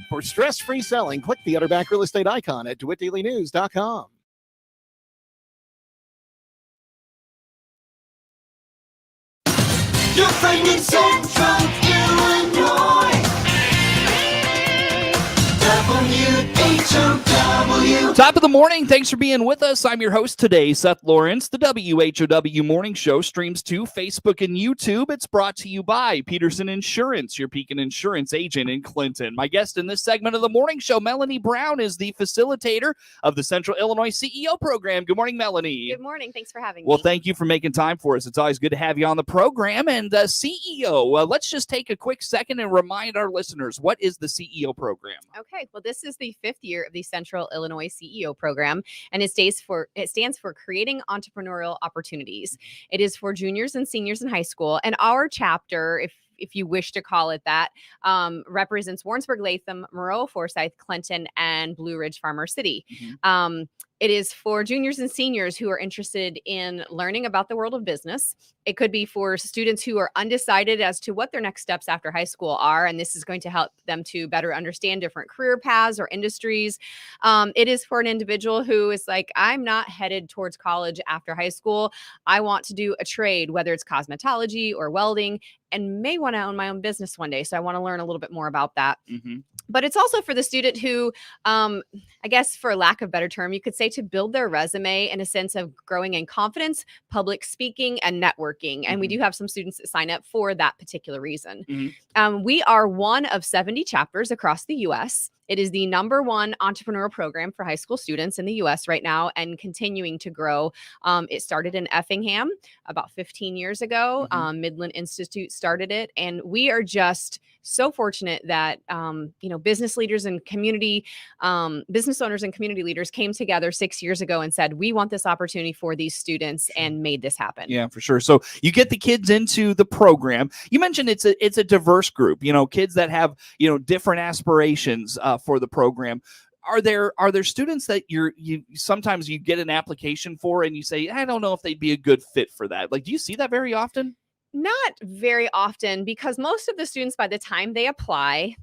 For stress-free selling, click the Utterback Real Estate icon at DeWittDailyNews.com. Your friend in Central Illinois. WHOW. Top of the morning. Thanks for being with us. I'm your host today, Seth Lawrence. The WHOW Morning Show streams to Facebook and YouTube. It's brought to you by Peterson Insurance, your Pekin Insurance agent in Clinton. My guest in this segment of the morning show, Melanie Brown, is the facilitator of the Central Illinois CEO program. Good morning, Melanie. Good morning. Thanks for having me. Well, thank you for making time for us. It's always good to have you on the program. And CEO, let's just take a quick second and remind our listeners, what is the CEO program? Okay. Well, this is the 5th year of the Central Illinois CEO program, and it stands for Creating Entrepreneurial Opportunities. It is for juniors and seniors in high school, and our chapter, if you wish to call it that, represents Warrensburg, Latham, Moreau, Forsyth, Clinton, and Blue Ridge Farmer City. Mm-hmm. It is for juniors and seniors who are interested in learning about the world of business. It could be for students who are undecided as to what their next steps after high school are, and this is going to help them to better understand different career paths or industries. It is for an individual who is like, I'm not headed towards college after high school. I want to do a trade, whether it's cosmetology or welding, and may want to own my own business one day. So I want to learn a little bit more about that. Mm-hmm. But it's also for the student who, I guess for lack of a better term, you could say to build their resume in a sense of growing in confidence, public speaking, and networking. And we do have some students that sign up for that particular reason. Mm-hmm. We are one of 70 chapters across the U.S. It is the #1 entrepreneurial program for high school students in the U.S. right now and continuing to grow. It started in Effingham about 15 years ago. Mm-hmm. Midland Institute started it. And we are just so fortunate that, business leaders and business owners and community leaders came together 6 years ago and said, we want this opportunity for these students and made this happen. Yeah, for sure. So you get the kids into the program. You mentioned it's a diverse group, kids that have, different aspirations for the program. Are there students that you sometimes you get an application for and you say, I don't know if they'd be a good fit for that? Like, do you see that very often? Not very often, because most of the students, by the time they apply,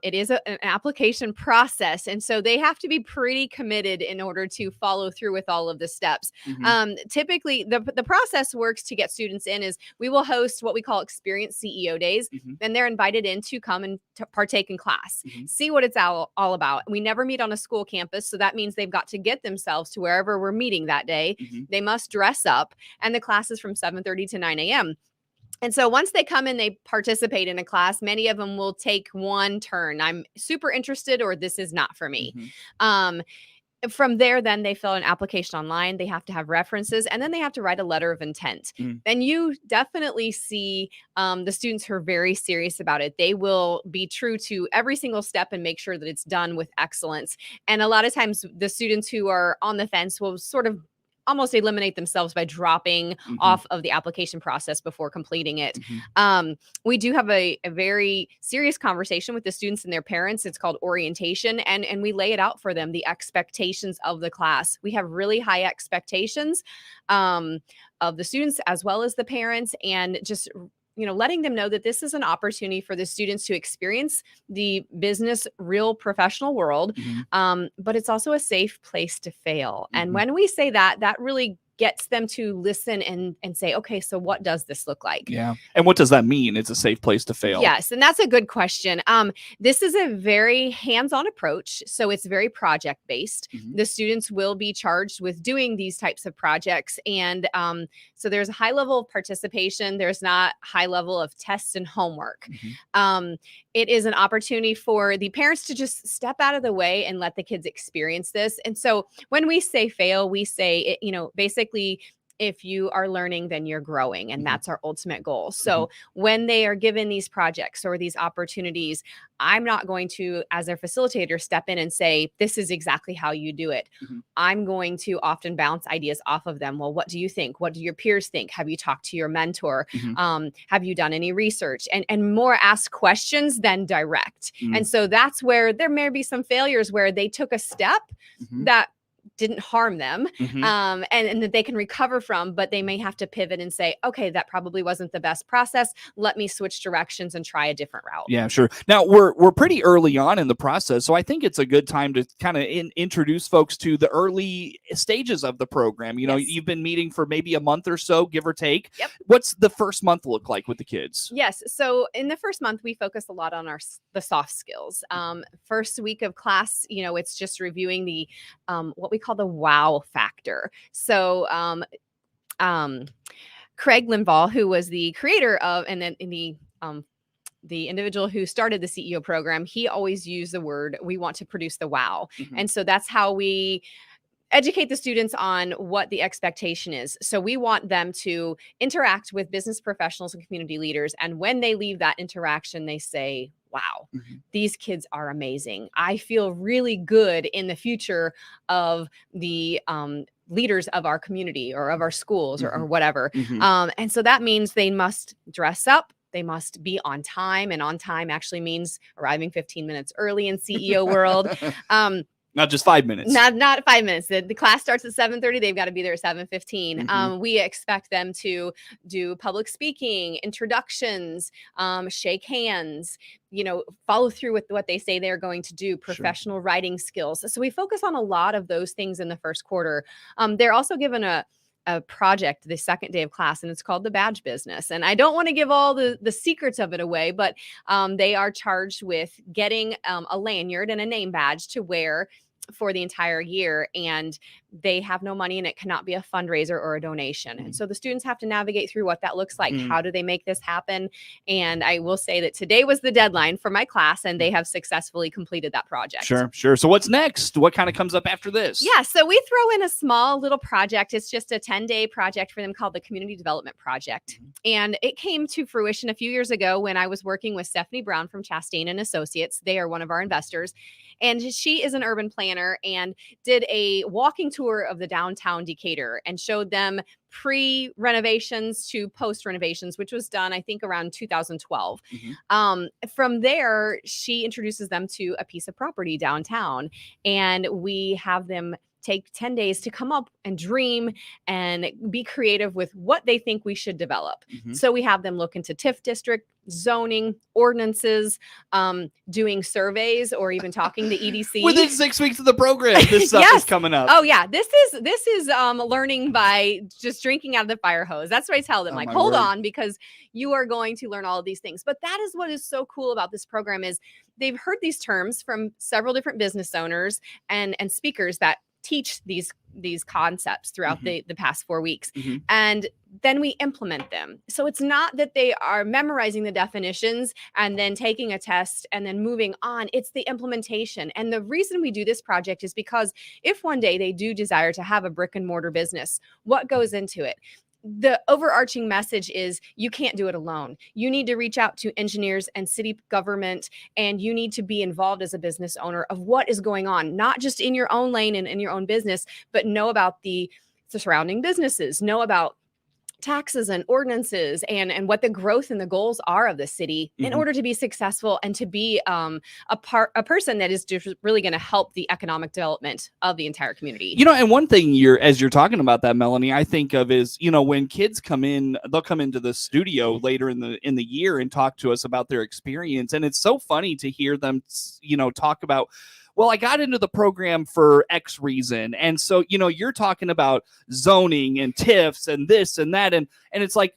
it is an application process. And so they have to be pretty committed in order to follow through with all of the steps. Mm-hmm. Typically, the process works to get students in is we will host what we call Experience CEO Days. Mm-hmm. And they're invited in to come and partake in class, mm-hmm. see what it's all about. We never meet on a school campus. So that means they've got to get themselves to wherever we're meeting that day. Mm-hmm. They must dress up. And the class is from 7:30 to 9 a.m. And so once they come in, they participate in a class. Many of them will take one turn. I'm super interested, or this is not for me. Mm-hmm. From there, then they fill an application online. They have to have references, and then they have to write a letter of intent. Mm. And you definitely see the students who are very serious about it. They will be true to every single step and make sure that it's done with excellence. And a lot of times the students who are on the fence will sort of almost eliminate themselves by dropping mm-hmm. off of the application process before completing it. Mm-hmm. We do have a very serious conversation with the students and their parents. It's called orientation, and we lay it out for them, the expectations of the class. We have really high expectations of the students as well as the parents, and just letting them know that this is an opportunity for the students to experience the business, real professional world. Mm-hmm. But it's also a safe place to fail. Mm-hmm. And when we say that, that really gets them to listen and say, okay, so what does this look like? Yeah. And what does that mean? It's a safe place to fail. Yes. And that's a good question. This is a very hands-on approach. So it's very project-based. Mm-hmm. The students will be charged with doing these types of projects. And so there's a high level of participation. There's not high level of tests and homework. Mm-hmm. It is an opportunity for the parents to just step out of the way and let the kids experience this. And so when we say fail, we say, basically, if you are learning, then you're growing. And mm-hmm. that's our ultimate goal. So mm-hmm. when they are given these projects or these opportunities, I'm not going to, as their facilitator, step in and say, this is exactly how you do it. Mm-hmm. I'm going to often bounce ideas off of them. Well, what do you think? What do your peers think? Have you talked to your mentor? Mm-hmm. Have you done any research? And more ask questions than direct. Mm-hmm. And so that's where there may be some failures where they took a step mm-hmm. that didn't harm them, Mhm. and that they can recover from, but they may have to pivot and say, okay, that probably wasn't the best process. Let me switch directions and try a different route. Yeah, sure. Now we're pretty early on in the process, so I think it's a good time to kind of introduce folks to the early stages of the program. You know, Yes. you've been meeting for maybe a month or so, give or take. Yep. What's the first month look like with the kids? Yes. So in the first month, we focus a lot on the soft skills. First week of class, it's just reviewing the what we call the WHOW factor. So Craig Linval, who was the creator of, and then the individual who started the CEO program, he always used the word, we want to produce the wow. Mhm. And so that's how we educate the students on what the expectation is. So we want them to interact with business professionals and community leaders. And when they leave that interaction, they say, wow, Mhm. these kids are amazing. I feel really good in the future of the leaders of our community or of our schools or whatever. Mhm. And so that means they must dress up. They must be on time. And on time actually means arriving 15 minutes early in CEO world. Not just 5 minutes. Not 5 minutes. The class starts at 7:30. They've got to be there at 7:15. Mhm. We expect them to do public speaking, introductions, shake hands, follow through with what they say they're going to do, professional writing skills. So we focus on a lot of those things in the first quarter. They're also given a project the second day of class, and it's called the badge business. And I don't want to give all the secrets of it away, but they are charged with getting a lanyard and a name badge to wear for the entire year, and they have no money, and it cannot be a fundraiser or a donation. And so the students have to navigate through what that looks like. How do they make this happen? And I will say that today was the deadline for my class, and they have successfully completed that project. Sure. So what's next? What kind of comes up after this? Yeah, so we throw in a small little project. It's just a 10-day project for them called the Community Development Project. And it came to fruition a few years ago when I was working with Stephanie Brown from Chastain and Associates. They are one of our investors. And she is an urban planner and did a walking tour of the downtown Decatur and showed them pre-renovations to post-renovations, which was done, I think, around 2012. From there, she introduces them to a piece of property downtown, and we have them take 10 days to come up and dream and be creative with what they think we should develop. So we have them look into TIF district, zoning, ordinances, doing surveys, or even talking to EDC. Within 6 weeks of the program, this stuff is coming up. Oh yeah, this is learning by just drinking out of the fire hose. That's what I tell them. Like, hold on, because you are going to learn all of these things. But that is what is so cool about this program is they've heard these terms from several different business owners and speakers that teach these concepts throughout the past 4 weeks. And then we implement them. So it's not that they are memorizing the definitions and then taking a test and then moving on. It's the implementation. And the reason we do this project is because if one day they do desire to have a brick and mortar business, what goes into it? The overarching message is you can't do it alone. You need to reach out to engineers and city government, and you need to be involved as a business owner of what is going on, not just in your own lane and in your own business, but know about the surrounding businesses, know about taxes and ordinances and what the growth and the goals are of the city in order to be successful and to be a person that is just really going to help the economic development of the entire community. And one thing as you're talking about that, Melanie, I think of is, when kids come in, they'll come into the studio later in the year and talk to us about their experience. And it's so funny to hear them, talk about, well, I got into the program for X reason. And so, you're talking about zoning and TIFs and this and that. And it's like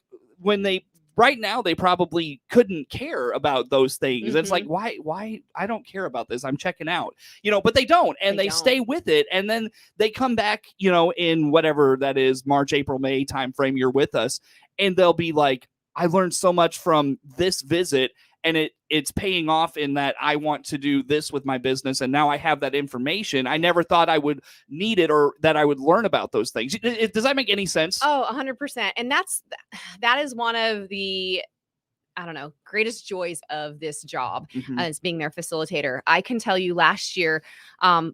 right now, they probably couldn't care about those things. It's like, why? I don't care about this. I'm checking out, but they don't. And they stay with it. And then they come back, in whatever that is, March, April, May timeframe, you're with us. And they'll be like, I learned so much from this visit. And it's paying off in that I want to do this with my business. And now I have that information. I never thought I would need it or that I would learn about those things. Does that make any sense? Oh, 100%. And that is one of the I don't know, greatest joys of this job Mhm. as being their facilitator. I can tell you last year,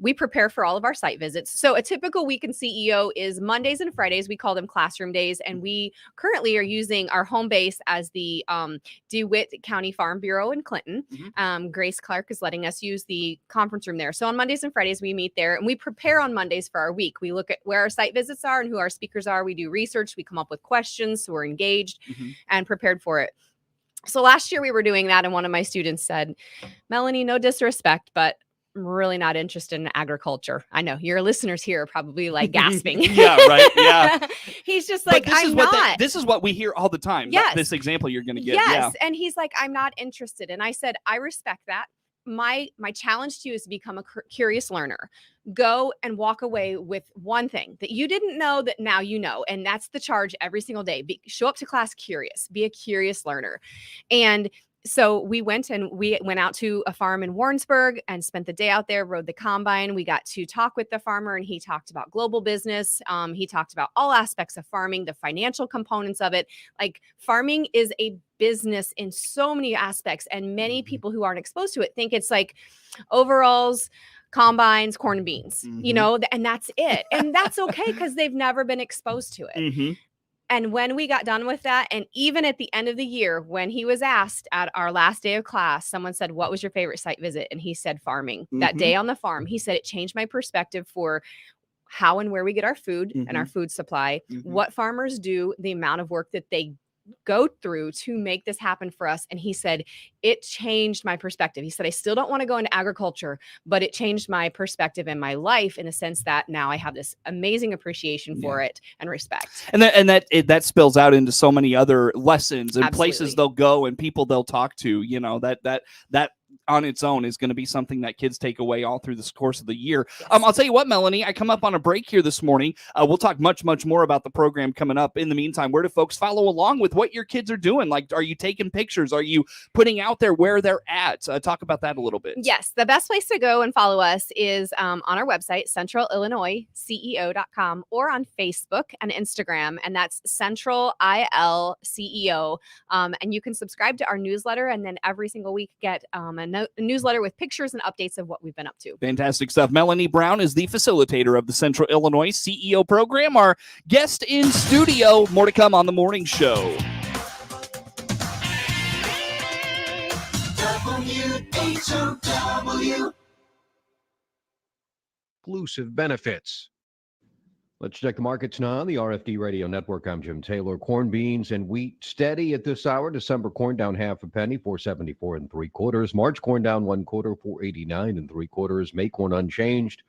we prepare for all of our site visits. So a typical week in CEO is Mondays and Fridays. We call them classroom days. And we currently are using our home base as the DeWitt County Farm Bureau in Clinton. Grace Clark is letting us use the conference room there. So on Mondays and Fridays, we meet there and we prepare on Mondays for our week. We look at where our site visits are and who our speakers are. We do research. We come up with questions. So we're engaged and prepared for it. So last year we were doing that, and one of my students said, Melanie, no disrespect, but I'm really not interested in agriculture. I know your listeners here are probably like gasping. Yeah, right. Yeah. He's just But like, this I'm is not. this is what we hear all the time. Yes. This example you're going to get. Yes. And he's like, I'm not interested. And I said, I respect that. My challenge to you is to become a curious learner. Go and walk away with one thing that you didn't know that now you know. And that's the charge every single day. Show up to class curious, be a curious learner. And so we went out to a farm in Warrensburg and spent the day out there, rode the combine. We got to talk with the farmer and he talked about global business. He talked about all aspects of farming, the financial components of it. Like farming is a business in so many aspects. And many people who aren't exposed to it think it's like overalls, combines, corn and beans, you know, and that's it. And that's okay because they've never been exposed to it. And when we got done with that, and even at the end of the year, when he was asked at our last day of class, someone said, what was your favorite site visit? And he said farming. That day on the farm, he said it changed my perspective for how and where we get our food and our food supply, what farmers do, the amount of work that they go through to make this happen for us. And he said, it changed my perspective. He said, I still don't want to go into agriculture, but it changed my perspective in my life in a sense that now I have this amazing appreciation for it and respect. And that spills out into so many other lessons and places they'll go and people they'll talk to, you know, that on its own is going to be something that kids take away all through this course of the year. I'll tell you what, Melanie, I come up on a break here this morning. We'll talk much more about the program coming up. In the meantime, where do folks follow along with what your kids are doing? Like, are you taking pictures? Are you putting out there where they're at? Talk about that a little bit. Yes. The best place to go and follow us is on our website, centralillinoisceo.com, or on Facebook and Instagram. And that's Central IL CEO. And you can subscribe to our newsletter and then every single week get a newsletter with pictures and updates of what we've been up to. Fantastic stuff. Melanie Brown is the facilitator of the Central Illinois CEO program. Our guest in studio. More to come on the morning show. WHOW. Exclusive benefits. Let's check the markets now on the RFD Radio Network. I'm Jim Taylor. Corn, beans, and wheat steady at this hour. December corn down half a penny, 4.74 3/4. March corn down 1/4, 4.89 3/4. May corn unchanged,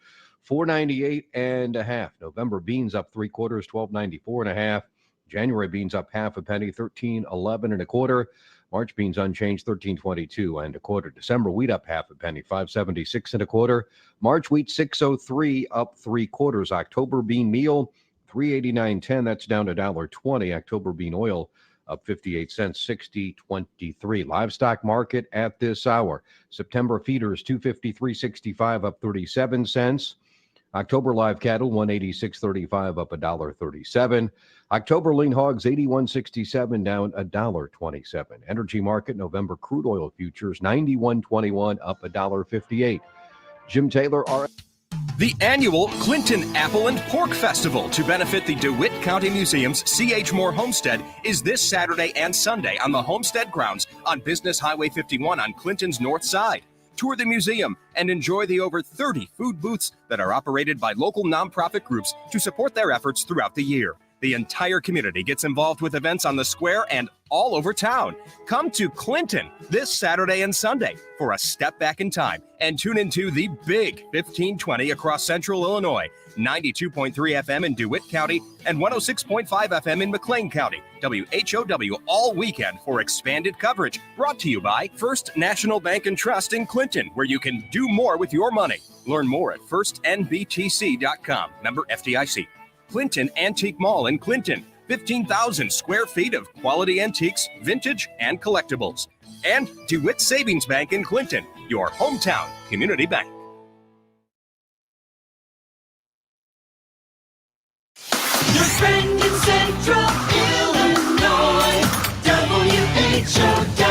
4.98 1/2. November beans up 3/4, 12.94 1/2. January beans up half a penny, 13.11 1/4. March beans unchanged, 13.22 1/4. December wheat up half a penny, 5.76 1/4. March wheat 6.03 up 3/4. October bean meal 3.89 That's down $1.20. October bean oil up 58 cents, 60.23. Livestock market at this hour. September feeders 253.65 up 37 cents. October live cattle 186.35 up $1.37. October lean hogs 81.67 down $1.27. Energy market November crude oil futures 91.21 up $1.58. Jim Taylor, The annual Clinton Apple and Pork Festival to benefit the DeWitt County Museum's C.H. Moore Homestead is this Saturday and Sunday on the Homestead grounds on Business Highway 51 on Clinton's north side. Tour the museum and enjoy the over 30 food booths that are operated by local nonprofit groups to support their efforts throughout the year. The entire community gets involved with events on the square and all over town. Come to Clinton this Saturday and Sunday for a step back in time and tune into the Big 1520 across Central Illinois, 92.3 FM in DeWitt County and 106.5 FM in McLean County. WHOW all weekend for expanded coverage. Brought to you by First National Bank and Trust in Clinton, where you can do more with your money. Learn more at firstnbtc.com. Member FDIC. Clinton Antique Mall in Clinton. 15,000 square feet of quality antiques, vintage, and collectibles. And DeWitt Savings Bank in Clinton, your hometown community bank. Your friend in Central Illinois, WHOW.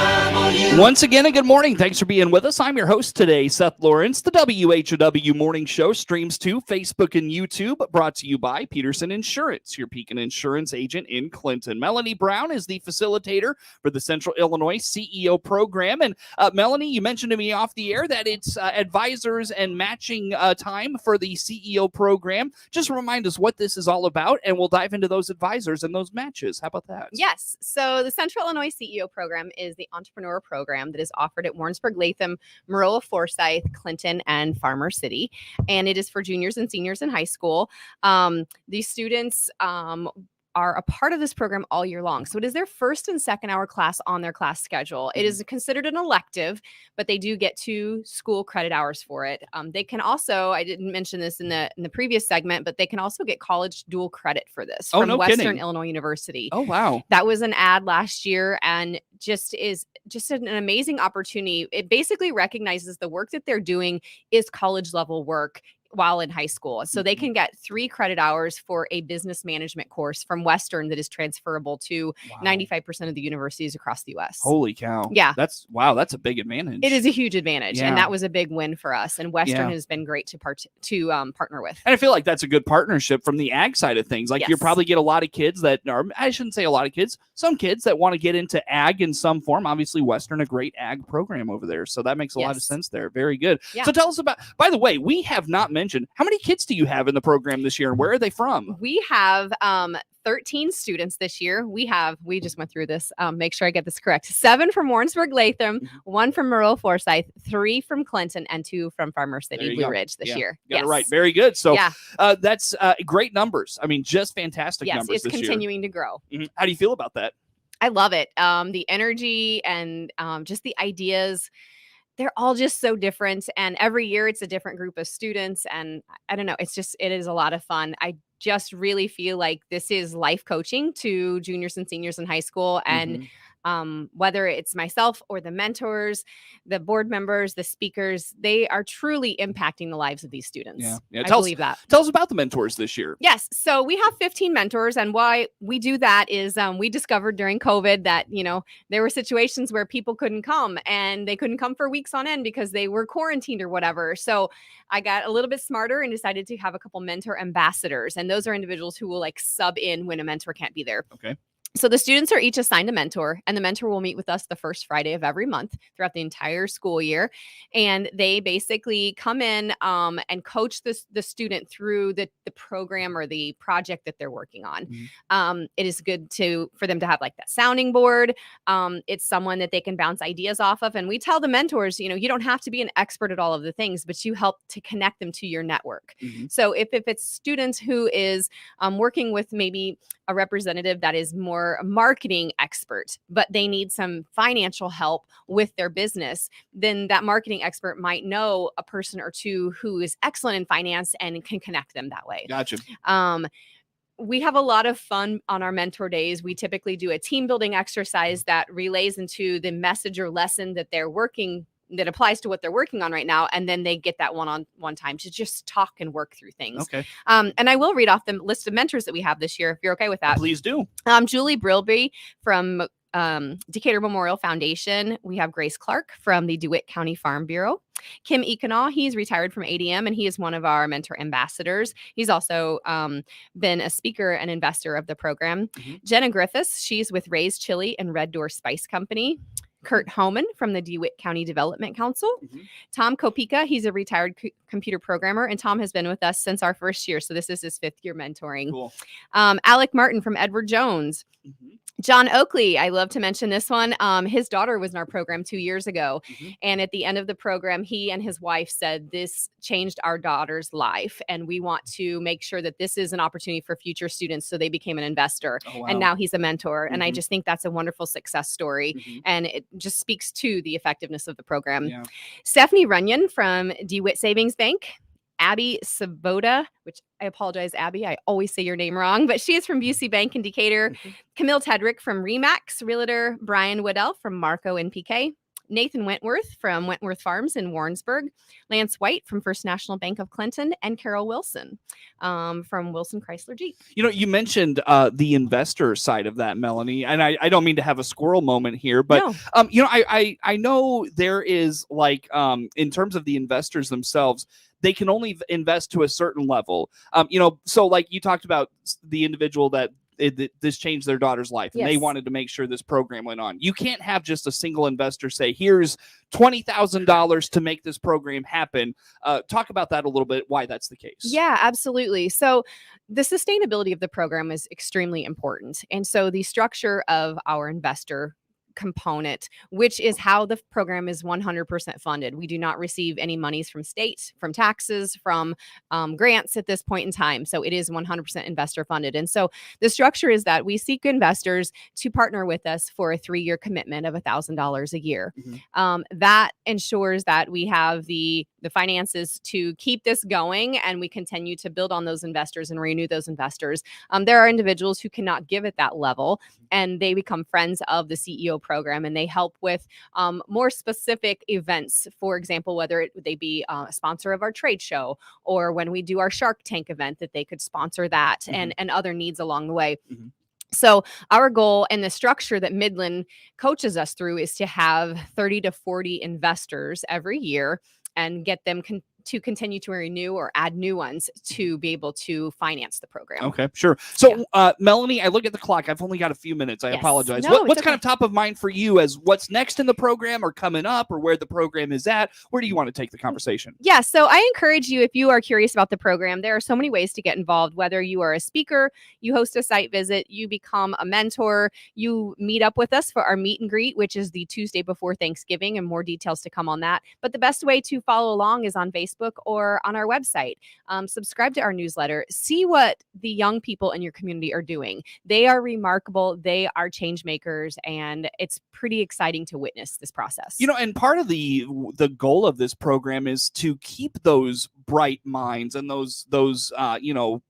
Once again, a good morning. Thanks for being with us. I'm your host today, Seth Lawrence. The WHOW Morning Show streams to Facebook and YouTube, brought to you by Peterson Insurance, your Pekin Insurance agent in Clinton. Melanie Brown is the facilitator for the Central Illinois CEO program. And Melanie, you mentioned to me off the air that it's advisors and matching time for the CEO program. Just remind us what this is all about, and we'll dive into those advisors and those matches. How about that? Yes. So the Central Illinois CEO program is the entrepreneur program that is offered at Warrensburg, Latham, Maroa, Forsyth, Clinton, and Farmer City. And it is for juniors and seniors in high school. These students are a part of this program all year long. So it is their first and second hour class on their class schedule. It is considered an elective, but they do get 2 school credit hours for it. They can also, I didn't mention this in the previous segment, but they can also get college dual credit for this from Western Illinois University. Oh, wow. That was an ad last year and is an amazing opportunity. It basically recognizes the work that they're doing is college level work while in high school. So they can get 3 credit hours for a business management course from Western that is transferable to 95% of the universities across the U.S. Holy cow. Yeah. That's a big advantage. It is a huge advantage. Yeah. And that was a big win for us. And Western has been great to partner with. And I feel like that's a good partnership from the ag side of things. Like you probably get a lot of kids that are, I shouldn't say a lot of kids, some kids that want to get into ag in some form. Obviously, Western, a great ag program over there. So that makes a lot of sense there. Very good. Yeah. So tell us about, by the way, we have not mentioned, how many kids do you have in the program this year and where are they from? We have 13 students this year. We just went through this. Make sure I get this correct. 7 from Warrensburg Latham, 1 from Maroa Forsyth, 3 from Clinton, and 2 from Farmer City Blue Ridge this year. Got it right. Very good. So that's great numbers. I mean, just fantastic numbers this year. Yes, it's continuing to grow. How do you feel about that? I love it. The energy and just the ideas. They're all just so different. And every year it's a different group of students. And I don't know, it is a lot of fun. I just really feel like this is life coaching to juniors and seniors in high school. And whether it's myself or the mentors, the board members, the speakers, they are truly impacting the lives of these students. Yeah. I believe that. Tell us about the mentors this year. Yes. So we have 15 mentors. And why we do that is we discovered during COVID that, there were situations where people couldn't come and they couldn't come for weeks on end because they were quarantined or whatever. So I got a little bit smarter and decided to have a couple mentor ambassadors. And those are individuals who will sub in when a mentor can't be there. Okay. So the students are each assigned a mentor, and the mentor will meet with us the first Friday of every month throughout the entire school year. And they basically come in and coach the student through the program or the project that they're working on. It is good for them to have that sounding board. It's someone that they can bounce ideas off of. And we tell the mentors, you don't have to be an expert at all of the things, but you help to connect them to your network. So if it's students who is working with maybe a representative that is more a marketing expert, but they need some financial help with their business, then that marketing expert might know a person or two who is excellent in finance and can connect them that way. Gotcha. We have a lot of fun on our mentor days. We typically do a team building exercise that relays into the message or lesson that they're working that applies to what they're working on right now. And then they get that one-on-one time to just talk and work through things. Okay. And I will read off the list of mentors that we have this year, if you're okay with that. Please do. Julie Brilby from Decatur Memorial Foundation. We have Grace Clark from the DeWitt County Farm Bureau. Kim Econaw, he's retired from ADM and he is one of our mentor ambassadors. He's also been a speaker and investor of the program. Jenna Griffiths, she's with Ray's Chili and Red Door Spice Company. Kurt Homan from the DeWitt County Development Council. Tom Kopika, he's a retired computer programmer, and Tom has been with us since our first year. So this is his 5th year mentoring. Cool. Alec Martin from Edward Jones. John Oakley, I love to mention this one. His daughter was in our program 2 years ago. And at the end of the program, he and his wife said, this changed our daughter's life. And we want to make sure that this is an opportunity for future students. So they became an investor. Oh, wow. And now he's a mentor. And I just think that's a wonderful success story. And it just speaks to the effectiveness of the program. Stephanie Runyon from DeWitt Savings Bank. Abby Sabota, which I apologize, Abby, I always say your name wrong, but she is from Busey Bank in Decatur. Camille Tedrick from Remax Realtor. Brian Woodell from Marco and PK. Nathan Wentworth from Wentworth Farms in Warrensburg, Lance White from First National Bank of Clinton, and Carol Wilson from Wilson Chrysler Jeep. You mentioned the investor side of that, Melanie, and I don't mean to have a squirrel moment here, but No. I know there is in terms of the investors themselves, they can only invest to a certain level. So like you talked about the individual that this changed their daughter's life and they Yes. wanted to make sure this program went on. You can't have just a single investor say, here's $20,000 to make this program happen. Talk about that a little bit, why that's the case. Yeah, absolutely. So the sustainability of the program is extremely important. And so the structure of our investor component, which is how the program is 100% funded. We do not receive any monies from state, from taxes, from grants at this point in time. So it is 100% investor funded. And so the structure is that we seek investors to partner with us for a 3-year commitment of $1,000 a year. That ensures that we have the finances to keep this going, and we continue to build on those investors and renew those investors. There are individuals who cannot give at that level, and they become friends of the CEO program, and they help with more specific events. For example, whether they be a sponsor of our trade show, or when we do our Shark Tank event, that they could sponsor that, and other needs along the way. So our goal and the structure that Midland coaches us through is to have 30 to 40 investors every year and get them to continue to renew or add new ones to be able to finance the program. Okay, sure. So, Melanie, I look at the clock. I've only got a few minutes. I apologize. No, What's it's kind of top of mind for you as what's next in the program or coming up or where the program is at? Where do you want to take the conversation? Yeah, so I encourage you, if you are curious about the program, there are so many ways to get involved, whether you are a speaker, you host a site visit, you become a mentor, you meet up with us for our meet and greet, which is the Tuesday before Thanksgiving, and more details to come on that. But the best way to follow along is on Facebook or on our website. Subscribe to our newsletter. See what the young people in your community are doing. They are remarkable. They are change makers, and it's pretty exciting to witness this process. And part of the goal of this program is to keep those bright minds and those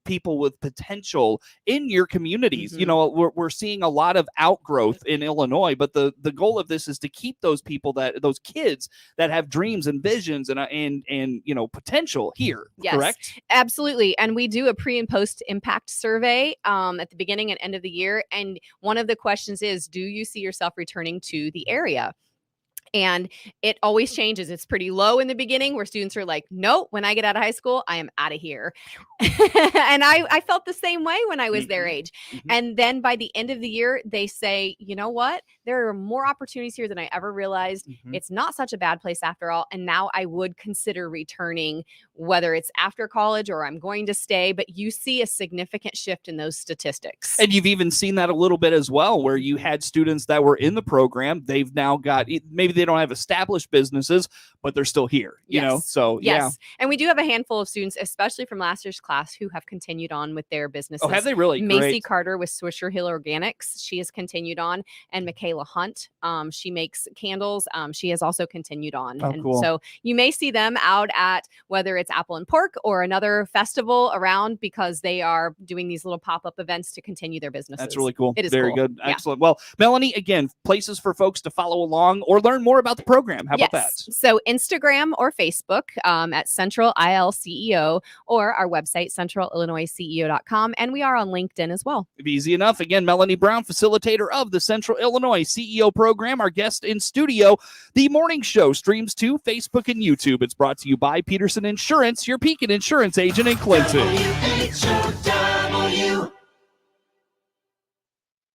people with potential in your communities. We're seeing a lot of outgrowth in Illinois, but the goal of this is to keep those people, those kids that have dreams and visions and potential here. Yes, correct? Absolutely. And we do a pre and post impact survey at the beginning and end of the year. And one of the questions is, do you see yourself returning to the area? And it always changes. It's pretty low in the beginning where students are like, no, when I get out of high school, I am out of here. And I felt the same way when I was their age. And then by the end of the year, they say, you know what? There are more opportunities here than I ever realized. It's not such a bad place after all. And now I would consider returning, whether it's after college or I'm going to stay. But you see a significant shift in those statistics. And you've even seen that a little bit as well, where you had students that were in the program. They've now got, maybe they don't have established businesses, but they're still here, So, yes. And we do have a handful of students, especially from last year's class, who have continued on with their businesses. Oh, have they really? Macy Great. Carter with Swisher Hill Organics. She has continued on. And Michaela Hunt, she makes candles. She has also continued on. Oh, and cool. so you may see them out at whether it's Apple and Pork or another festival around, because they are doing these little pop-up events to continue their businesses. That's really cool. It is very cool. good. Excellent. Well, Melanie, again, places for folks to follow along or learn more about the program. How about that? So Instagram or Facebook at Central IL CEO, or our website, centralillinoisceo.com. And we are on LinkedIn as well. Easy enough. Again, Melanie Brown, facilitator of the Central Illinois CEO program, our guest in studio. The morning show streams to Facebook and YouTube. It's brought to you by Peterson Insurance, your Pekin insurance agent in Clinton. WHOW.